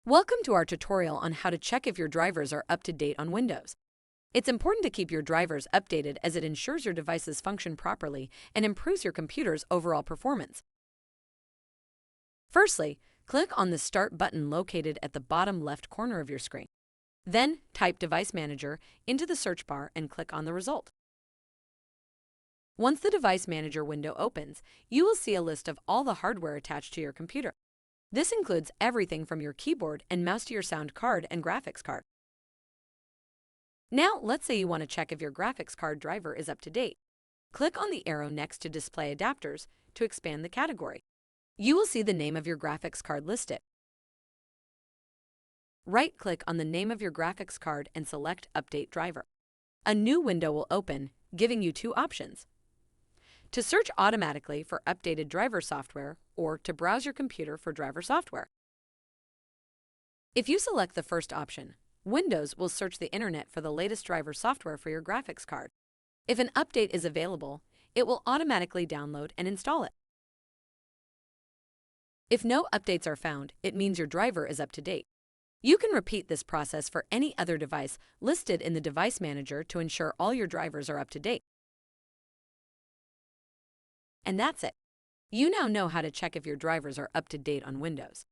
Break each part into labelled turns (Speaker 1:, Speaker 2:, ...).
Speaker 1: Welcome to our tutorial on how to check if your drivers are up to date on Windows. It's important to keep your drivers updated as it ensures your devices function properly and improves your computer's overall performance. Firstly, click on the Start button located at the bottom left corner of your screen. Then, type Device Manager into the search bar and click on the result. Once the Device Manager window opens, you will see a list of all the hardware attached to your computer. This includes everything from your keyboard and mouse to your sound card and graphics card. Now, let's say you want to check if your graphics card driver is up to date. Click on the arrow next to Display Adapters to expand the category. You will see the name of your graphics card listed. Right-click on the name of your graphics card and select Update Driver. A new window will open, giving you two options: to search automatically for updated driver software or to browse your computer for driver software. If you select the first option, Windows will search the internet for the latest driver software for your graphics card. If an update is available, it will automatically download and install it. If no updates are found, it means your driver is up to date. You can repeat this process for any other device listed in the Device Manager to ensure all your drivers are up to date. And that's it. You now know how to check if your drivers are up to date on Windows.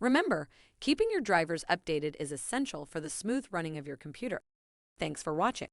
Speaker 1: Remember, keeping your drivers updated is essential for the smooth running of your computer. Thanks for watching.